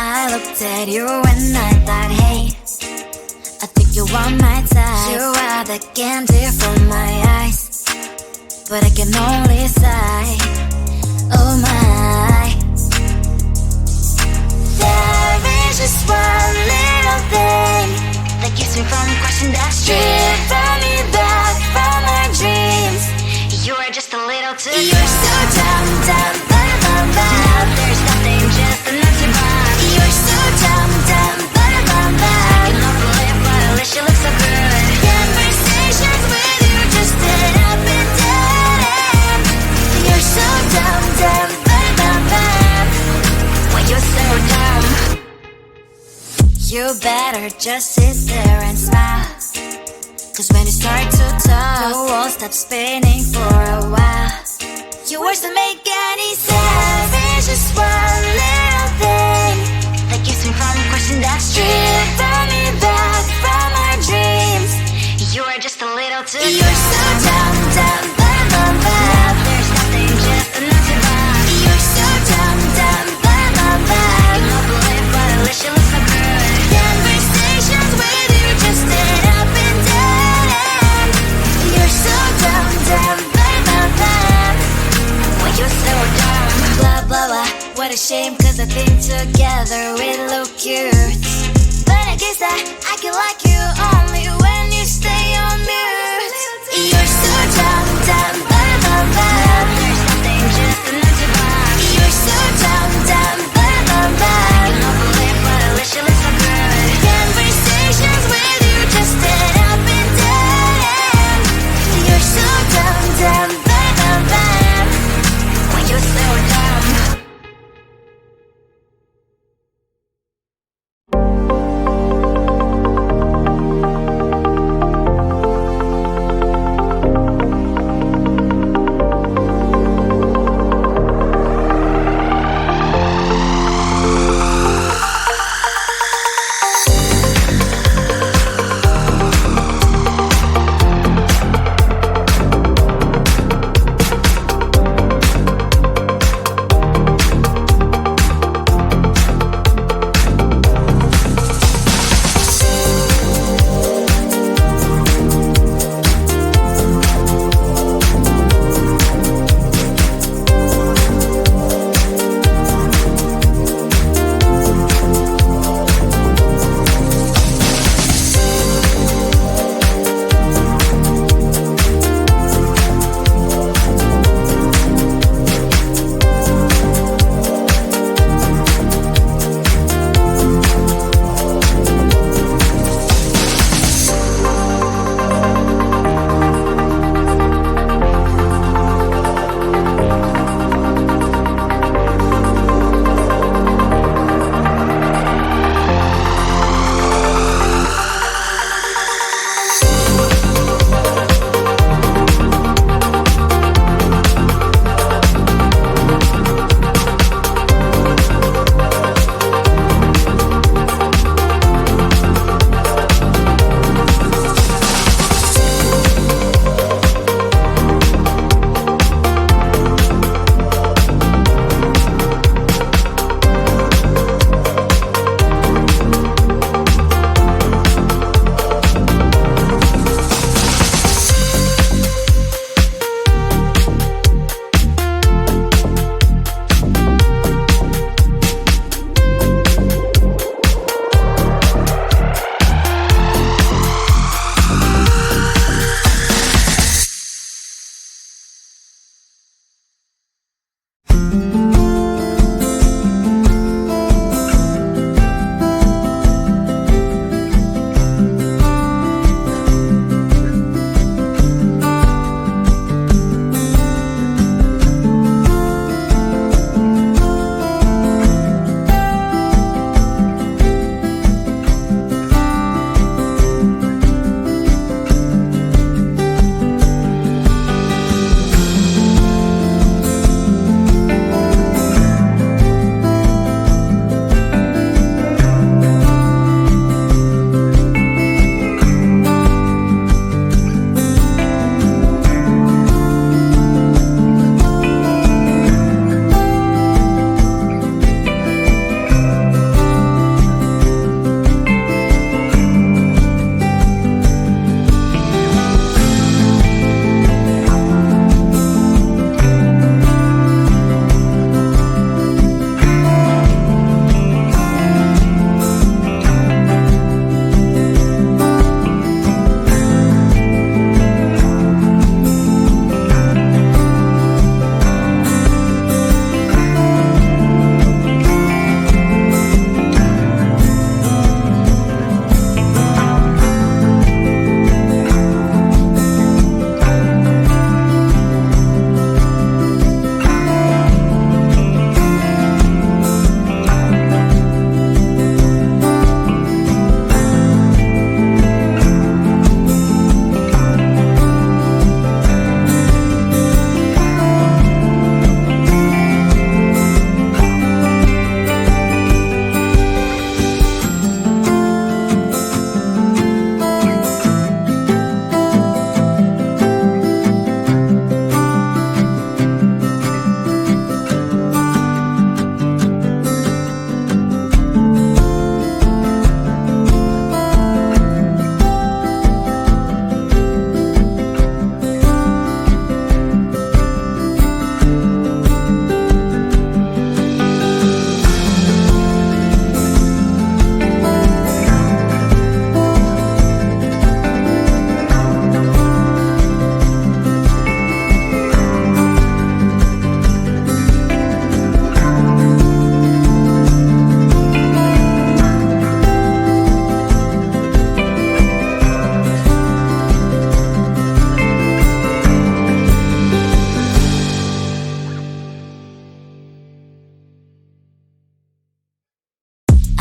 I looked at you and I thought, hey, I think you are my type. You are the candy from my eyes, but I can only sigh, oh my. There is just one little thing that keeps me from crossing that street. Drive me back from my dreams. You are just a little too close. You're so dumb, dumb, bum, bum, bum. Now there's nothing, just an empty box. You're so dumb, dumb, bum, bum, bum. I can overlive, but at least you look so good. Conversations with you just end up in dead end. You're so dumb, dumb, bum, bum, bum. When you're so dumb, you better just sit there and smile, 'cause when you start to talk, the world stops spinning for a while. Your words don't make any sense. There's just one little thing that keeps me from crossing that street. Drive me back from our dreams. You are just a little too close. You're so dumb, dumb, bum, bum, bum. Now there's nothing, just an empty box. You're so dumb, dumb, bum, bum, bum. I can overlive, but at least you look so good. Conversations with you just end up in dead end. You're so dumb, dumb, bum, bum, bum. When you're so dumb, blah, blah, blah. What a shame, 'cause I think together we look cute. But I guess that I can like you only when you stay on mute. You're so dumb, dumb, bum, bum, bum. There's nothing, just an empty box. You're so dumb, dumb, bum, bum, bum. I can overlive, but at least you look so good. Conversations with you just end up in dead end. You're so dumb, dumb, bum, bum, bum. When you're so dumb.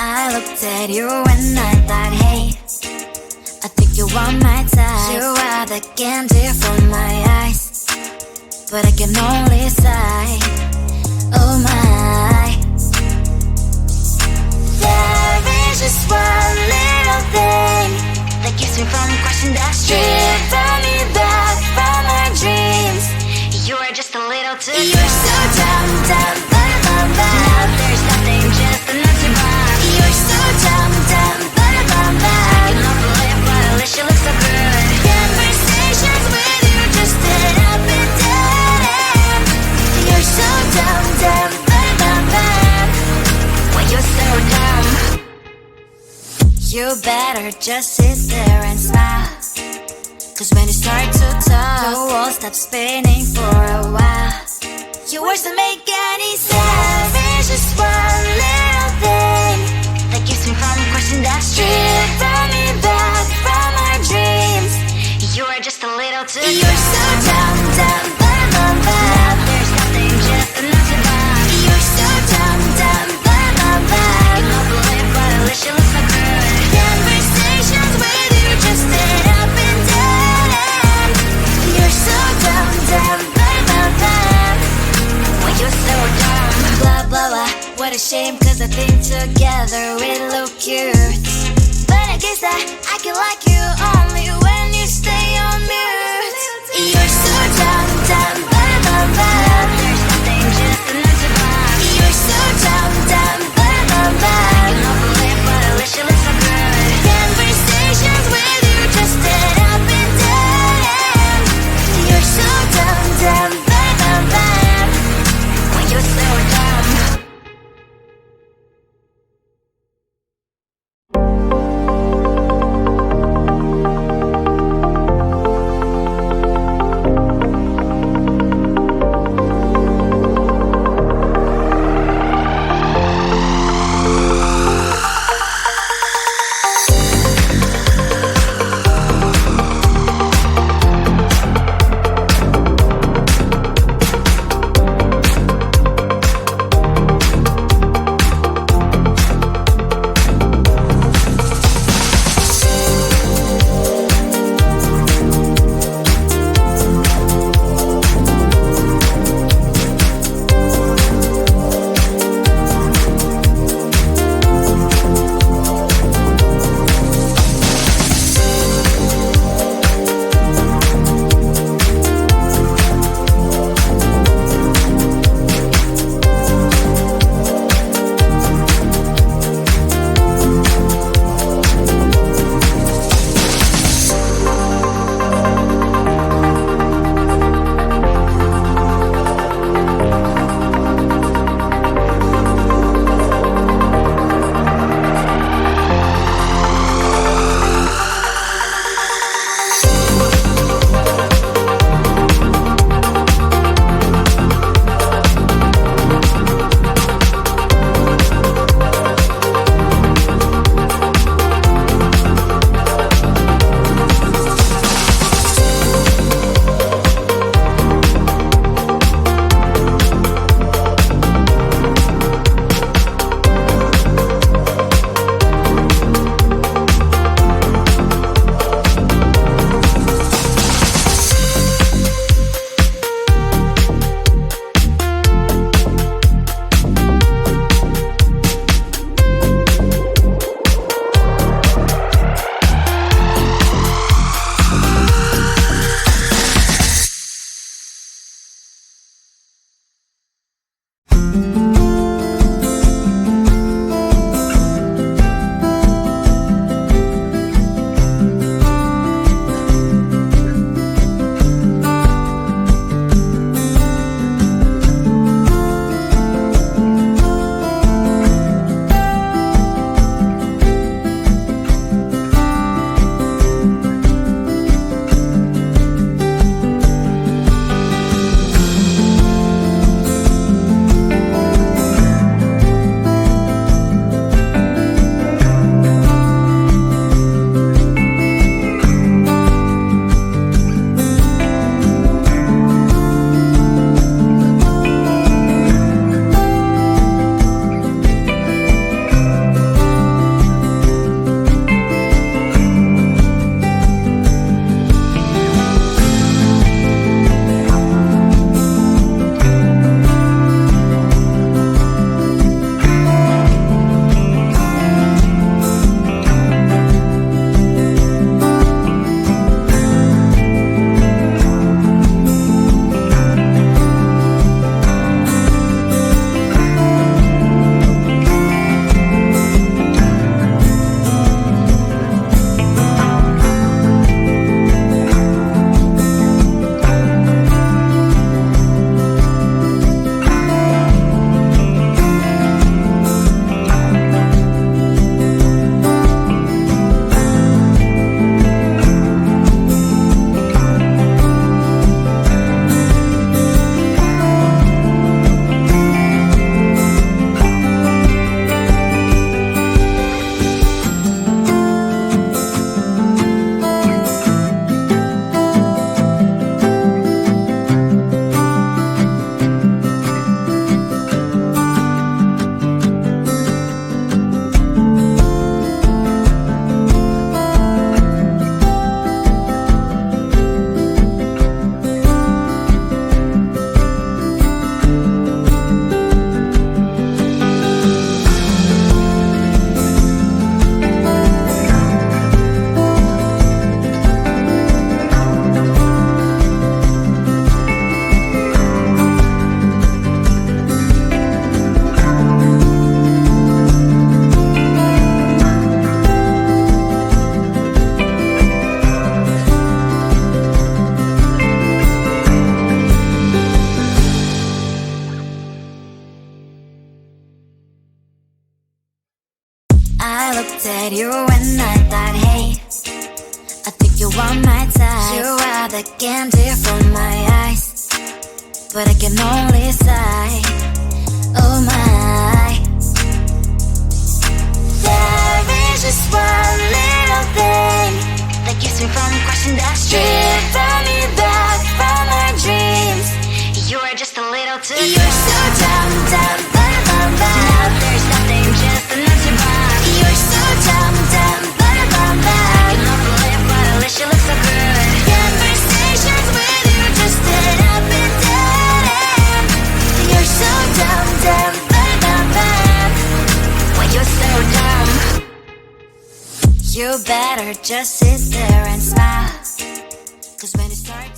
I looked at you and I thought, hey, I think you are my type. You are the candy from my eyes, but I can only sigh, oh my. There is just one little thing that keeps me from crossing that street. Driven me back from my dreams. You are just a little too close. You're so dumb, dumb, dumb, dumb, dumb. Now there's nothing, just enough to buy. You're so dumb, dumb, dumb, dumb, dumb. I cannot believe, but at least you look so good. Conversations with you just end up in dead end. You're so dumb, dumb, dumb, dumb, dumb. Why you're so dumb? You better just sit there and smile, 'cause when you start to talk, the world stops spinning for a while. Your words don't make any sense. There's just one little thing that keeps me from crossing that street. Driven me back from my dreams. You are just a little too close. You're so dumb, dumb, dumb, dumb, dumb. Now there's nothing, just enough to buy. You're so dumb, dumb, dumb, dumb, dumb. I cannot believe, but at least you look so good. Conversations with you just end up in dead end. You're so dumb, dumb, dumb, dumb, dumb. Why you're so dumb? Blah, blah, blah. What a shame, 'cause I think together we look cute. But I guess that I can like you only when you stay on mute. You're so dumb, dumb, dumb, dumb, dumb. There's nothing, just enough to buy. You're so dumb, dumb, dumb, dumb, dumb. I cannot believe, but at least you look so good. Conversations with you just end up in dead end. You're so dumb, dumb, dumb, dumb, dumb. Why you're so dumb? I looked at you and I thought, hey, I think you are my type. You are the candy from my eyes, but I can only sigh, oh my. There is just one little thing that keeps me from crossing that street, driving me back from my dreams. You're just a little too You're so dumb, dumb, ba-da-bum, bum. Now there's nothing, just an empty box. You're so dumb, dumb, ba-da-bum, bum. I can overlive, but at least you look so good. Conversations with you just end up in dead end. You're so dumb, dumb, ba-da-bum, bum. Why you're so dumb? You better just sit there and smile, 'cause when it starts